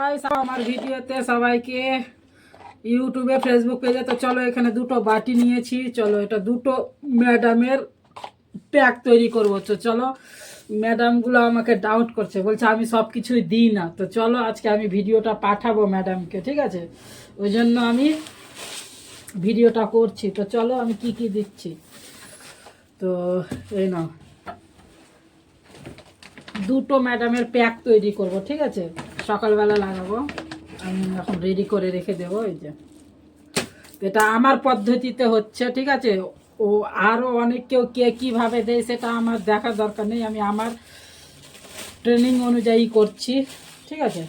আমার ভিডিওতে সবাইকে ইউটিউবে ফেসবুক পেজে। তো চলো এখানে দুটো বাটি নিয়েছি, চলো এটা দুটো ম্যাডামের প্যাক তৈরি করবো। তো চলো, ম্যাডামগুলো আমাকে ডাউট করছে, বলছে আমি সব কিছুই দিই না। তো চলো আজকে আমি ভিডিওটা পাঠাবো ম্যাডামকে, ঠিক আছে? ওই জন্য আমি ভিডিওটা করছি। তো চলো আমি কি কি দিচ্ছি। তো এই নাও, দুটো ম্যাডামের প্যাক তৈরি করব, ঠিক আছে? সকালবেলা লাগাবো। আমি এখন রেডি করে রেখে দেবো। এই যে এটা আমার পদ্ধতিতে হচ্ছে, ঠিক আছে? ও আরও অনেক কেউ কে কীভাবে দেয় সেটা আমার দেখার দরকার নেই, আমি আমার ট্রেনিং অনুযায়ী করছি, ঠিক আছে?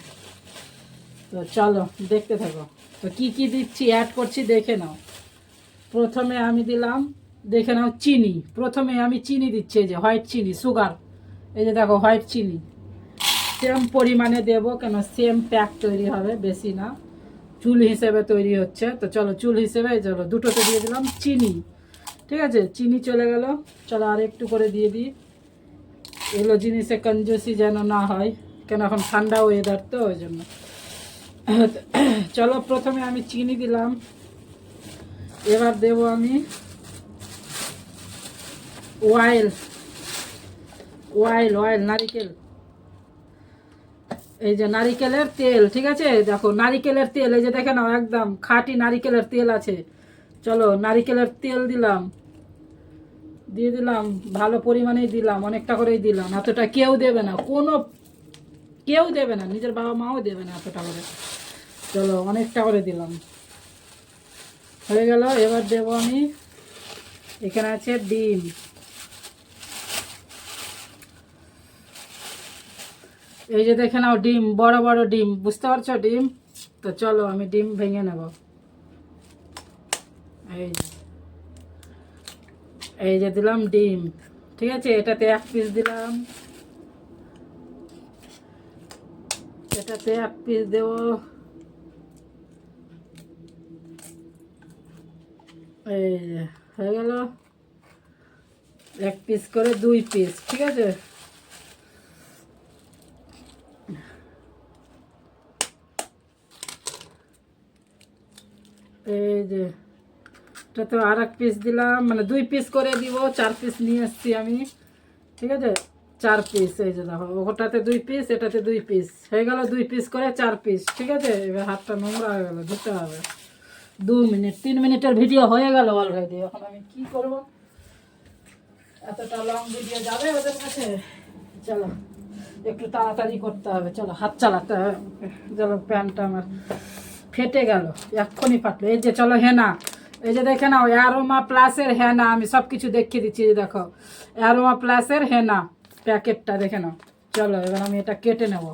তো চলো দেখতে থাকো। তো কি কি দিচ্ছি, অ্যাড করছি, দেখে নাও। প্রথমে আমি দিলাম, দেখে নাও, চিনি। প্রথমে আমি চিনি দিচ্ছি, এই যে হোয়াইট চিনি, সুগার। এই যে দেখো হোয়াইট চিনি সেম পরিমাণে দেব, কেন সেম প্যাক তৈরি হবে, বেশি না, চুল হিসেবে তৈরি হচ্ছে। তো চলো চুল হিসেবে চলো দুটোতে দিয়ে দিলাম চিনি, ঠিক আছে? চিনি চলে গেল। চলো আর একটু করে দিয়ে দিই, এগুলো জিনিসে কঞ্জুসি যেন না হয়, কেন এখন ঠান্ডা ওয়েদার তো ওই জন্য। চলো প্রথমে আমি চিনি দিলাম, এবার দেব আমি অয়েল, অয়েল অয়েল নারিকেল, এই যে নারিকেলের তেল, ঠিক আছে? দেখো নারিকেলের তেল, এই যে দেখে নাও একদম খাঁটি নারিকেলের তেল আছে। চলো নারিকেলের তেল দিলাম, দিয়ে দিলাম, ভালো পরিমাণেই দিলাম, অনেকটা করেই দিলাম। এতটা কেউ দেবে না, কোনো কেউ দেবে না, নিজের বাবা মাও দেবে না এতটা করে। চলো অনেকটা করে দিলাম, হয়ে গেল। এবার দেব আমি, এখানে আছে ডিম, এই যে দেখে নাও ডিম, বড় বড় ডিম, বুঝতে পারছো ডিম? তো চলো আমি ডিম ভেঙে নেব। এই এই যে দিলাম ডিম, ঠিক আছে? এটাতে এক পিস দিলাম, এটাতে এক পিস দেবো, এই যে হয়ে গেল। এক পিস করে দুই পিস, ঠিক আছে? এই যে এটা তো আর এক পিস দিলাম, মানে দুই পিস করে দিব, চার পিস নিয়ে এসছি আমি, ঠিক আছে? চার পিস, এই যে দেখো ওটাতে দুই পিস, এটাতে দুই পিস, হয়ে গেল দুই পিস করে চার পিস, ঠিক আছে? এবার হাতটা নোংরা হয়ে গেল, ধুতে হবে। 2 মিনিট 3 মিনিটের ভিডিও হয়ে গেল অলরেডি। এখন আমি কি করব, এতটা লং ভিডিও যাবে ওদের কাছে? চলো একটু তাড়াতাড়ি করতে হবে, চলো হাত চালাতে হবে। চলো প্যান্টটা আমার ফেটে গেল, এক্ষুনি ফাটলো। এই যে চলো হেনা, এই যে দেখে নাও অ্যারোমা প্লাসের হেনা, আমি সব কিছু দেখিয়ে দিচ্ছি, যে দেখো অ্যারোমা প্লাসের হেনা প্যাকেটটা দেখে নাও। চলো এবার আমি এটা কেটে নেব।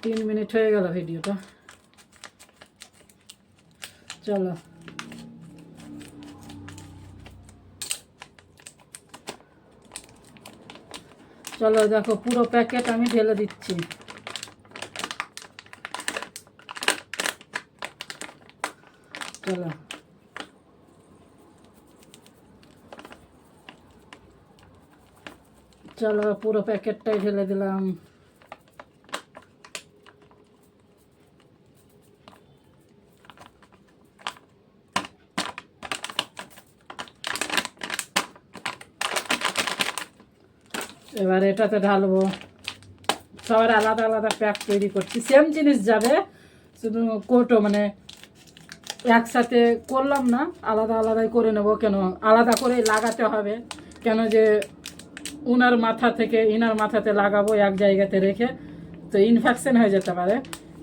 3 মিনিট হয়ে গেল ভিডিওটা, চলো। চলো দেখো পুরো প্যাকেট আমি ঢেলে দিচ্ছি, চলো। চলো পুরো প্যাকেটটাই ঢেলে দিলাম। এবার এটাতে ঢালবো। সবার আলাদা আলাদা প্যাক তৈরি করছি, সেম জিনিস যাবে, শুধু কোটো মানে একসাথে করলাম না, আলাদা আলাদাই করে নেব। কেন আলাদা করে লাগাতে হবে, কেন যে উনার মাথা থেকে ইনার মাথাতে লাগাবো এক জায়গাতে রেখে, তো ইনফেকশন হয়ে যেতে পারে।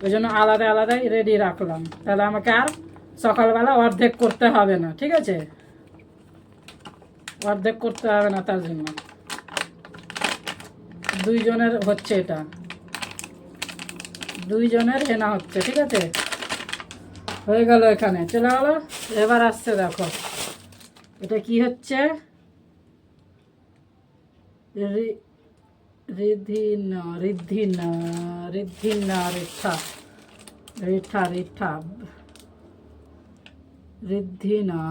ওই জন্য আলাদা আলাদাই রেডি রাখলাম, তাহলে আমাকে আর সকালবেলা অর্ধেক করতে হবে না, ঠিক আছে? অর্ধেক করতে হবে না, তার জন্য দুইজনের হচ্ছে, এটা দুইজনের হেনা হচ্ছে, ঠিক আছে? হয়ে গেল, এখানে চলে গেল। এবার আসছে দেখো এটা কি হচ্ছে, রিধিনা রিধিনা রিধিনা রেখা, রেঠা রেঠা রিধিনা,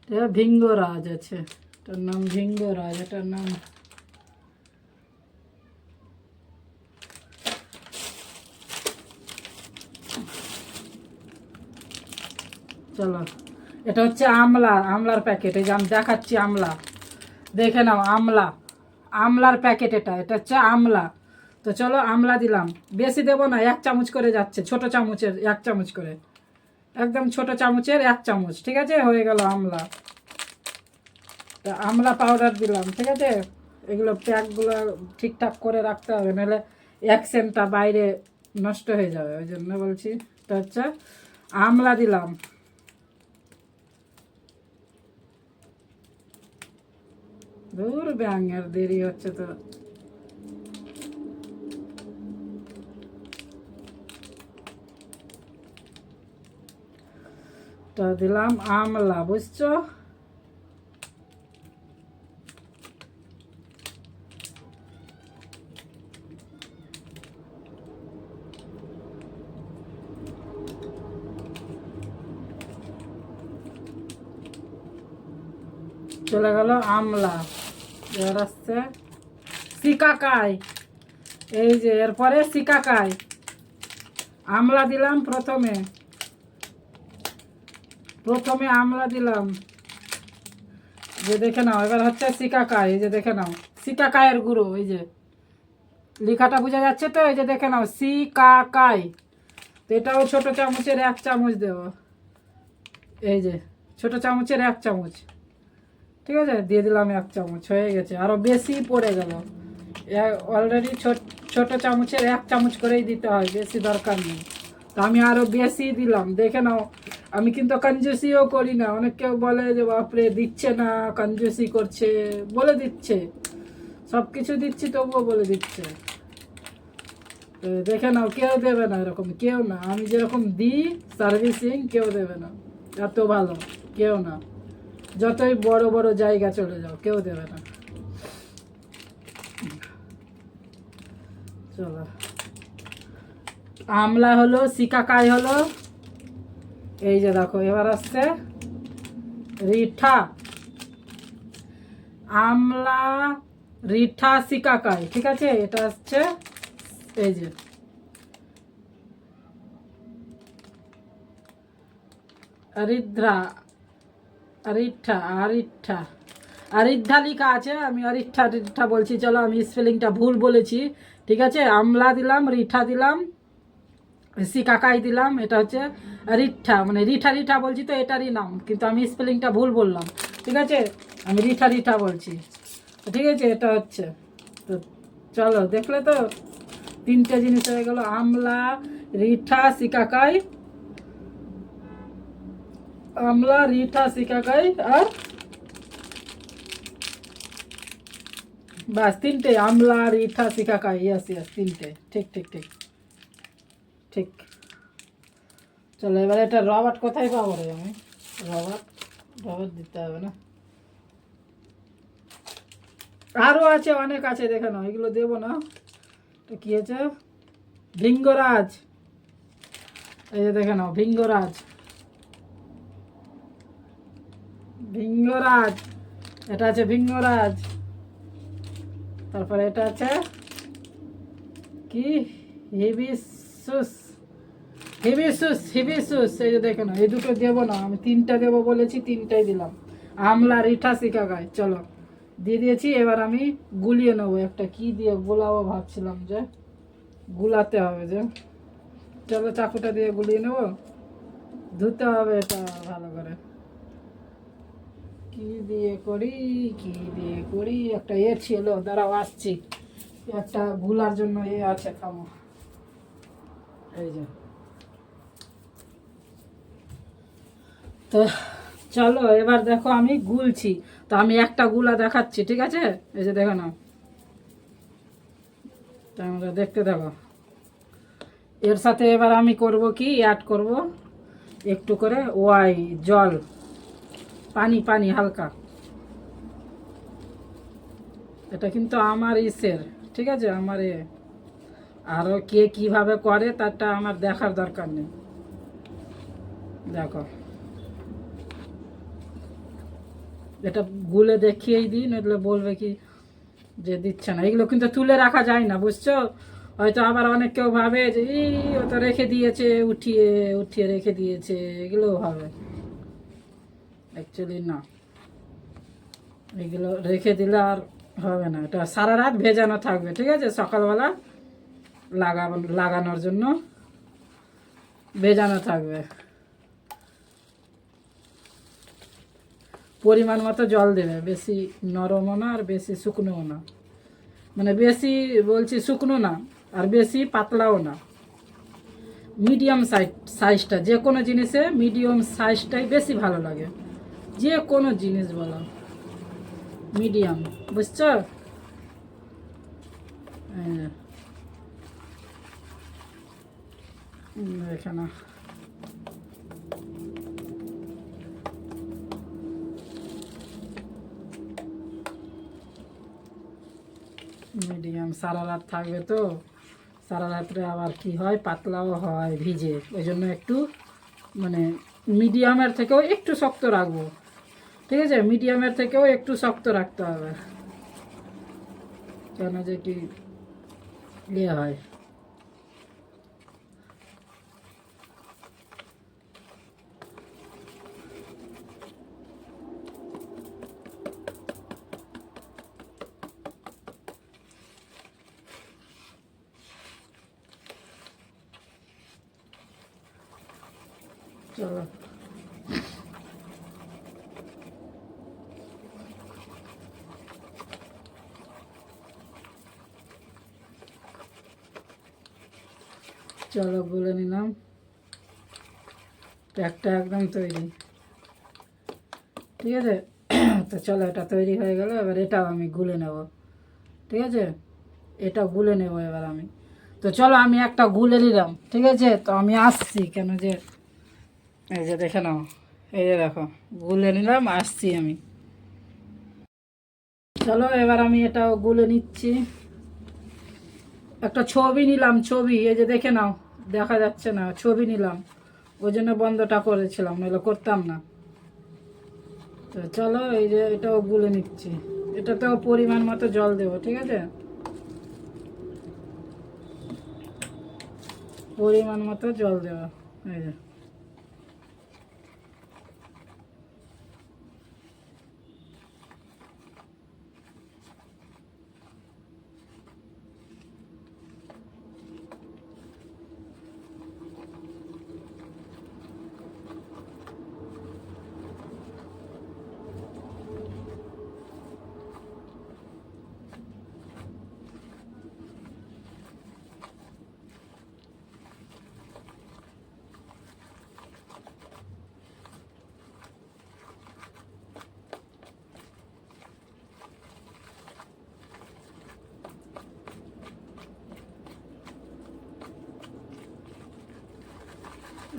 এটা ভিঙ্গরাজ আছে, এটার নাম ভিঙ্গরাজ, এটার নাম চলো, এটা হচ্ছে আমলার প্যাকেট। এই যে আমি দেখাচ্ছি আমলা, দেখে নাও আমলার প্যাকেট। এটা হচ্ছে আমলা। তো চলো আমলা দিলাম, বেশি দেবো না, 1 চামচ করে যাচ্ছে, ছোট চামচের 1 চামচ করে, একদম ছোট চামচের 1 চামচ। ঠিক আছে, হয়ে গেল আমলা। তা আমলা পাউডার দিলাম। ঠিক আছে, এগুলো প্যাকগুলো ঠিকঠাক করে রাখতে হবে, নাহলে অ্যাকসেন্টটা বাইরে নষ্ট হয়ে যাবে, ওই জন্য বলছি। এটা হচ্ছে আমলা দিলাম। দূর ব্যাঙের দেরি হচ্ছে তো। তো দিলাম আমলা, বুঝছো? চলে গেল আমলা। এবার আসছে সিকাকাই। এই যে এরপরে সিকাকাই। আমলা দিলাম প্রথমে আমলা দিলাম, যে দেখে নাও। এবার হচ্ছে সিকাকাই, এই যে দেখে নাও, সিকাকাইয়ের গুঁড়ো। এই যে লেখাটা বোঝা যাচ্ছে তো, এই যে দেখে নাও সিকাকাই। তো এটাও ছোট চামচের 1 চামচ দেবো। এই যে ছোট চামচের 1 চামচ। ঠিক আছে, দিয়ে দিলাম 1 চামচ, হয়ে গেছে। আরও বেশি পড়ে গেল, অলরেডি ছোট চামচের 1 চামচ করেই দিতে হয়, বেশি দরকার নেই। তো আমি আরও বেশি দিলাম, দেখে নাও। আমি কিন্তু কঞ্জুসিও করি না। অনেক কেউ বলে যে বাপরে দিচ্ছে না, কঞ্জুসি করছে, বলে দিচ্ছে। সব কিছু দিচ্ছি তবুও বলে দিচ্ছে। তো দেখে নাও, কেউ দেবে না এরকম, কেউ না। আমি যেরকম দিই সার্ভিসিং, কেউ দেবে না, এত ভালো কেউ না। যতই বড় বড় জায়গা চলে যাও, কেউ দেবে না। চলো, আমলা হলো, সিকাকাই হলো। এই যে দেখো, এবার আসছে রিঠা। আমলা, রিঠা, সিকাকাই। ঠিক আছে, এটা হচ্ছে এই যে আরিদ্রা, আরিদ্ধা লেখা আছে, আমি আরিঠা বলছি। চলো, আমি স্পেলিংটা ভুল বলেছি। ঠিক আছে, আমলা দিলাম, রিঠা দিলাম, সিকাকাই দিলাম। এটা হচ্ছে রিঠা, মানে রিঠা বলছি তো, এটারই নাম, কিন্তু আমি স্পেলিংটা ভুল বললাম। ঠিক আছে, আমি রিঠা বলছি। ঠিক আছে, এটা হচ্ছে। তো চলো, দেখলে তো 3টে জিনিস হয়ে গেল, আমলা, রিঠা, সিকাকাই। আমলা, রিঠা, সিকাকাই, আর বাস 3টে, আমলা, রিঠা, সিকাকাই। ইয়াস, 3টে। ঠিক ঠিক ঠিক ঠিক। চলো, এবারে এটা রবার্ট কোথায় পাবো রে আমি? রবার্ট দিতে হবে না, আরও আছে, অনেক আছে, দেখে নাও। এগুলো দেবো না। তো কী আছে? ভিঙ্গরাজ। এই যে দেখে নাও, ভিঙ্গরাজ। এটা আছে ভিঙ্গরাজ। তারপরে এটা আছে কি, হিবিস্কুস। এই যে দেখে নাও, এই দুটো দেবো না, আমি 3টা দেবো বলেছি, 3টাই দিলাম। আমলা, রিঠা, সিকাকাই। চলো, দিয়ে দিয়েছি। এবার আমি গুলিয়ে নেবো। একটা কি দিয়ে গোলাবো ভাবছিলাম, যে গুলাতে হবে যে। চলো, চাকুটা দিয়ে গুলিয়ে নেবো। ধুতে হবে এটা ভালো করে। কি দিয়ে করি একটা ছিল, দাঁড়াও আসছি। একটা গুলার জন্য আছে, খামো। এই যে, তো চলো, এবার দেখো আমি গুলছি। তো আমি একটা গুলা দেখাচ্ছি, ঠিক আছে? এই যে দেখো না, তো আমরা দেখতে দেখো। এর সাথে এবার আমি করব কি, অ্যাড করব একটু করে জল, পানি হালকা। এটা কিন্তু আমার ঠিক আছে, আমার আরও কে কিভাবে করে তারটা আমার দেখার দরকার নেই। দেখো, এটা গুলে দেখিয়েই দিই, নইলে বলবে কি যে দিচ্ছে না। এগুলো কিন্তু তুলে রাখা যায় না, বুঝছো? হয়তো আবার অনেক কেউ ভাবে যে ও তো রেখে দিয়েছে, উঠিয়ে রেখে দিয়েছে, এগুলো ভাবে। অ্যাকচুয়ালি না, এগুলো রেখে দিলে আর হবে না, এটা সারা রাত ভেজানো থাকবে, ঠিক আছে? সকালবেলা লাগানোর জন্য ভেজানো থাকবে। পরিমাণ মতো জল দেবে, বেশি নরমও না আর বেশি শুকনোও না, মানে বেশি বলছি শুকনো না আর বেশি পাতলাও না, মিডিয়াম সাইজটা। যে কোনো জিনিসে মিডিয়াম সাইজটাই বেশি ভালো লাগে, যে কোনো জিনিস বলো মিডিয়াম, বুঝছো? এখানে মিডিয়াম সারা রাত থাকবে তো, সারা রাত্রে আবার কি হয়, পাতলাও হয় ভিজে, ওই জন্য একটু মানে মিডিয়ামের থেকেও একটু শক্ত রাখবো, ঠিক আছে? মিডিয়ামের থেকেও একটু শক্ত রাখতে হবে, কেন যে কি ইয়ে হয়। চলো চলো গুলে নিলাম, প্যাকটা একদম তৈরি, ঠিক আছে? তো চলো, এটা তৈরি হয়ে গেল, এবার এটাও আমি গুলে নেব, ঠিক আছে? এটা গুলে নেব এবার আমি। তো চলো আমি একটা গুলে নিলাম, ঠিক আছে? তো আমি আসছি, কেন যে এই যে দেখে নাও, এই যে দেখো গুলে নিলাম, আসছি আমি। চলো এবার আমি এটাও গুলে নিচ্ছি, একটা ছবি নিলাম, ছবি, এই যে দেখে নাও, দেখা যাচ্ছে না, ছবি নিলাম, ওই জন্য বন্ধটা করেছিলাম, নইলে করতাম না। তো চলো এই যে এটাও গুলে নিচ্ছি, এটাতেও পরিমাণ মতো জল দেবো, ঠিক আছে? পরিমাণ মতো জল দেবো, এই যে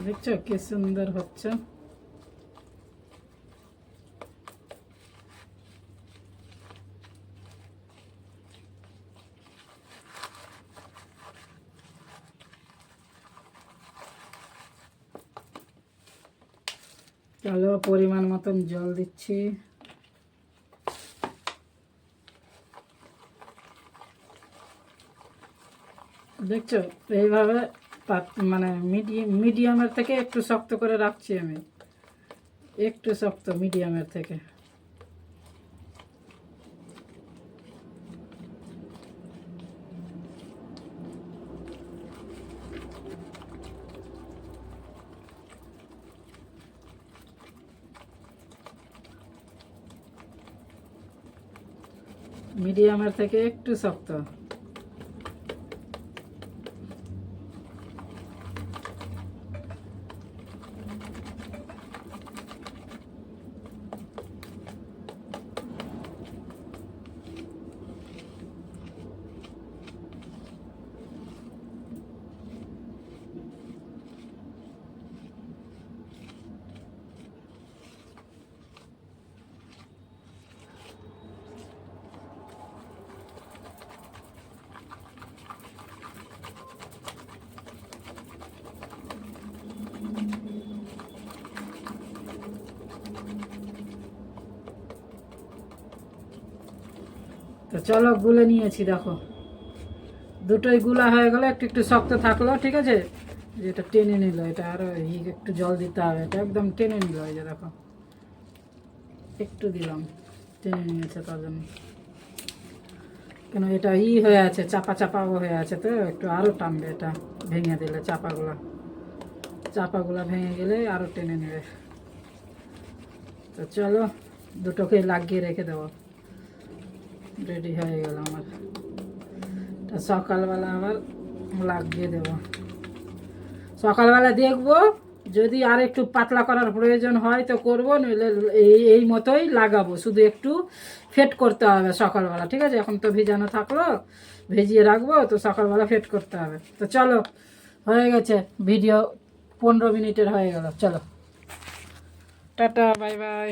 দেখছো কি সুন্দর হচ্ছে। চলো পরিমাণ মতন জল দিচ্ছি, দেখছো? এইভাবে মানে মিডিয়ামের থেকে একটু শক্ত করে রাখছি আমি, একটু শক্ত মিডিয়ামের থেকে। মিডিয়ামের থেকে একটু শক্ত। তো চলো গুলে নিয়েছি, দেখো দুটোই গুলা হয়ে গেল, একটু একটু শক্ত থাকলো, ঠিক আছে? যেটা টেনে নিল, এটা আরো একটু জল দিতে হবে, এটা একদম টেনে নিল, এই যে দেখো একটু দিলাম, টেনে নিয়েছে তার জন্য। কেন এটা হয়ে আছে, চাপা চাপা হয়ে আছে, তো একটু আরও টানবে এটা ভেঙে দিলে। চাপাগুলা ভেঙে গেলে আরও টেনে নেবে। তো চলো দুটোকে লাগিয়ে রেখে দেবো, রেডি হয়ে গেল আমার। তা সকালবেলা আবার লাগিয়ে দেবো। সকালবেলা দেখবো যদি আর একটু পাতলা করার প্রয়োজন হয় তো করবো, নইলে এই মতোই লাগাবো। শুধু একটু ফেট করতে হবে সকালবেলা, ঠিক আছে? এখন তো ভিজানো থাকলো, ভিজিয়ে রাখবো, তো সকালবেলা ফেট করতে হবে। তো চলো, হয়ে গেছে ভিডিও, 15 মিনিটের হয়ে গেল। চলো টাটা, বাই বাই।